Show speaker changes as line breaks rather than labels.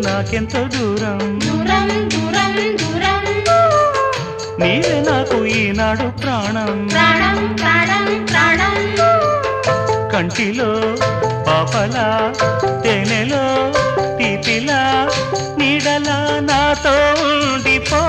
నాకెంతో దూరం
దూరం దూరం దూరం
నీవే నాకు ఈనాడు ప్రాణం
ప్రాణం ప్రాణం ప్రాణం
కంటిలో పాపలా తేనెలో తీపిలా నీడలా నాతో ఉండిపో